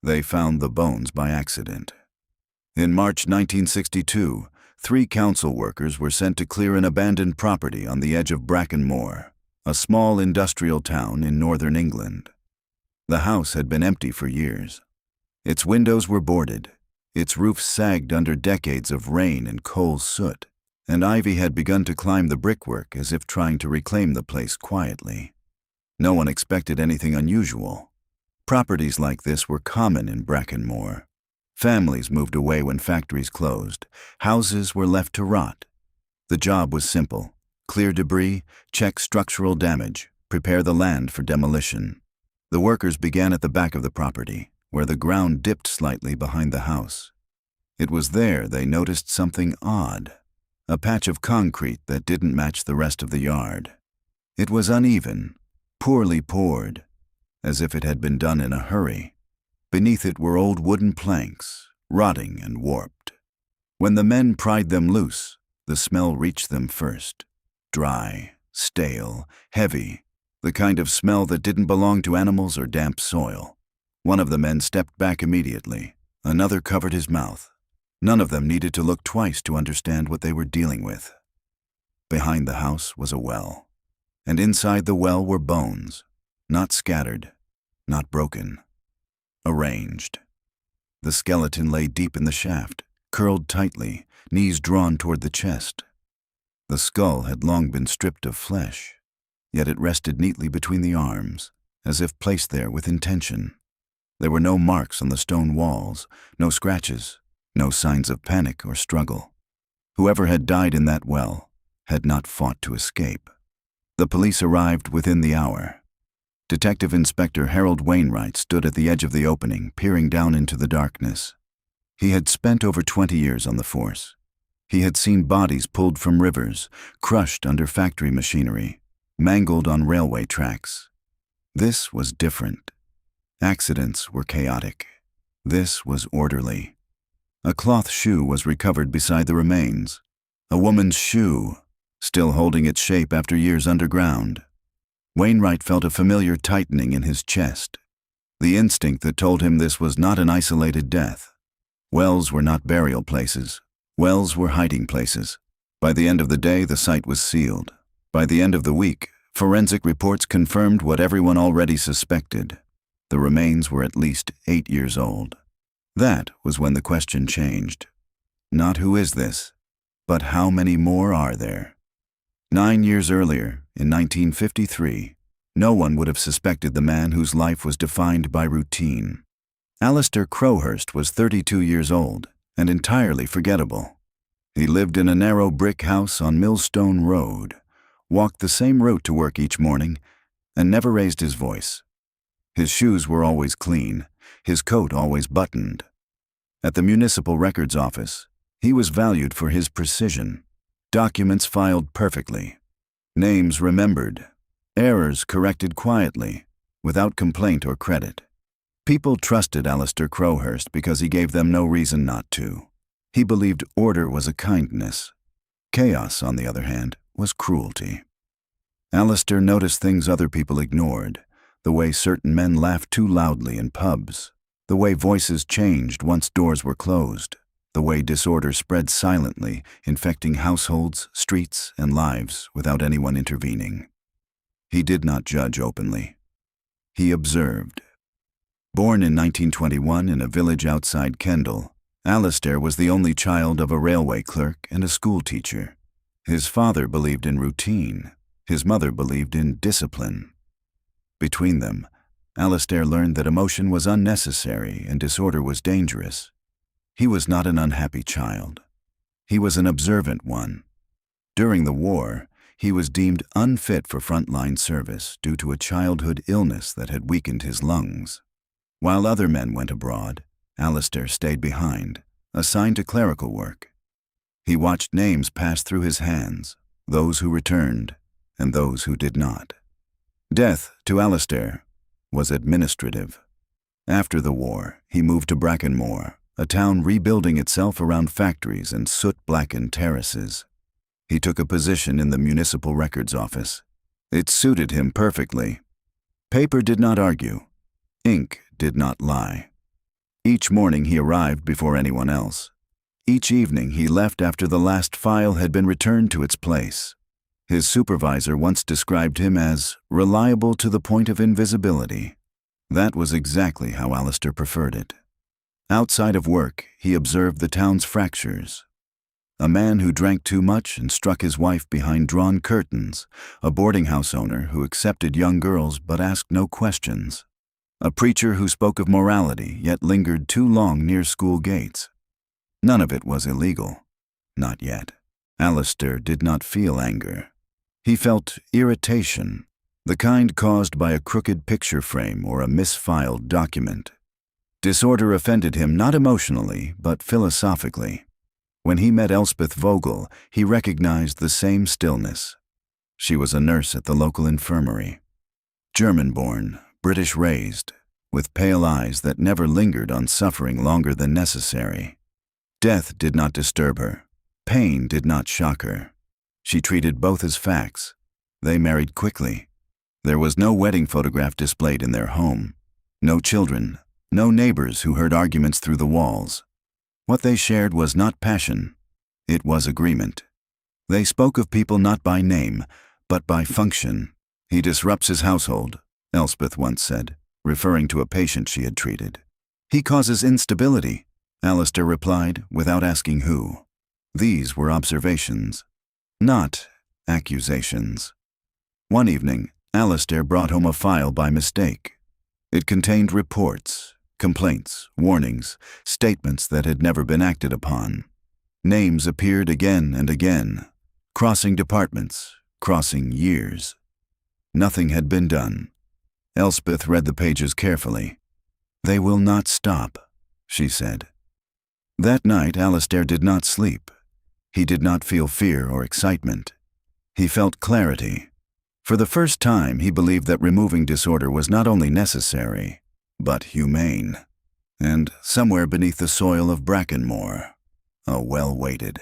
They found the bones by accident. In March 1962, 3 council workers were sent to clear an abandoned property on the edge of Brackenmore, a small industrial town in northern England. The house had been empty for years. Its windows were boarded, its roof sagged under decades of rain and coal soot, and ivy had begun to climb the brickwork as if trying to reclaim the place quietly. No one expected anything unusual. Properties like this were common in Brackenmore. Families moved away when factories closed. Houses were left to rot. The job was simple: clear debris, check structural damage, prepare the land for demolition. The workers began at the back of the property, where the ground dipped slightly behind the house. It was there they noticed something odd: a patch of concrete that didn't match the rest of the yard. It was uneven, poorly poured, as if it had been done in a hurry. Beneath it were old wooden planks, rotting and warped. When the men pried them loose, the smell reached them first. Dry, stale, heavy, the kind of smell that didn't belong to animals or damp soil. One of the men stepped back immediately. Another covered his mouth. None of them needed to look twice to understand what they were dealing with. Behind the house was a well, and inside the well were bones, not scattered, not broken, arranged. The skeleton lay deep in the shaft, curled tightly, knees drawn toward the chest. The skull had long been stripped of flesh, yet it rested neatly between the arms, as if placed there with intention. There were no marks on the stone walls, no scratches, no signs of panic or struggle. Whoever had died in that well had not fought to escape. The police arrived within the hour. Detective Inspector Harold Wainwright stood at the edge of the opening, peering down into the darkness. He had spent over 20 years on the force. He had seen bodies pulled from rivers, crushed under factory machinery, mangled on railway tracks. This was different. Accidents were chaotic. This was orderly. A cloth shoe was recovered beside the remains. A woman's shoe, still holding its shape after years underground. Wainwright felt a familiar tightening in his chest, the instinct that told him this was not an isolated death. Wells were not burial places. Wells were hiding places. By the end of the day, the site was sealed. By the end of the week, forensic reports confirmed what everyone already suspected. The remains were at least 8 years old. That was when the question changed. Not who is this, but how many more are there? 9 years earlier, in 1953, no one would have suspected the man whose life was defined by routine. Alistair Crowhurst was 32 years old and entirely forgettable. He lived in a narrow brick house on Millstone Road, walked the same route to work each morning, and never raised his voice. His shoes were always clean, his coat always buttoned. At the municipal records office, he was valued for his precision. Documents filed perfectly, names remembered, errors corrected quietly, without complaint or credit. People trusted Alistair Crowhurst because he gave them no reason not to. He believed order was a kindness. Chaos, on the other hand, was cruelty. Alistair noticed things other people ignored: the way certain men laughed too loudly in pubs, the way voices changed once doors were closed, the way disorder spread silently, infecting households, streets, and lives without anyone intervening. He did not judge openly. He observed. Born in 1921 in a village outside Kendal, Alistair was the only child of a railway clerk and a school teacher. His father believed in routine. His mother believed in discipline. Between them, Alistair learned that emotion was unnecessary and disorder was dangerous. He was not an unhappy child. He was an observant one. During the war, he was deemed unfit for frontline service due to a childhood illness that had weakened his lungs. While other men went abroad, Alistair stayed behind, assigned to clerical work. He watched names pass through his hands, those who returned and those who did not. Death, to Alistair, was administrative. After the war, he moved to Brackenmore, a town rebuilding itself around factories and soot-blackened terraces. He took a position in the municipal records office. It suited him perfectly. Paper did not argue. Ink did not lie. Each morning he arrived before anyone else. Each evening he left after the last file had been returned to its place. His supervisor once described him as reliable to the point of invisibility. That was exactly how Alistair preferred it. Outside of work, he observed the town's fractures. A man who drank too much and struck his wife behind drawn curtains, a boarding house owner who accepted young girls but asked no questions, a preacher who spoke of morality yet lingered too long near school gates. None of it was illegal. Not yet. Alistair did not feel anger. He felt irritation, the kind caused by a crooked picture frame or a misfiled document. Disorder offended him not emotionally, but philosophically. When he met Elspeth Vogel, he recognized the same stillness. She was a nurse at the local infirmary. German-born, British-raised, with pale eyes that never lingered on suffering longer than necessary. Death did not disturb her. Pain did not shock her. She treated both as facts. They married quickly. There was no wedding photograph displayed in their home. No children, no neighbors who heard arguments through the walls. What they shared was not passion. It was agreement. They spoke of people not by name, but by function. He disrupts his household, Elspeth once said, referring to a patient she had treated. He causes instability, Alistair replied, without asking who. These were observations, not accusations. One evening, Alistair brought home a file by mistake. It contained reports, complaints, warnings, statements that had never been acted upon. Names appeared again and again, crossing departments, crossing years. Nothing had been done. Elspeth read the pages carefully. "They will not stop," she said. That night, Alistair did not sleep. He did not feel fear or excitement. He felt clarity. For the first time, he believed that removing disorder was not only necessary, but humane. And somewhere beneath the soil of Brackenmore, a well-weighted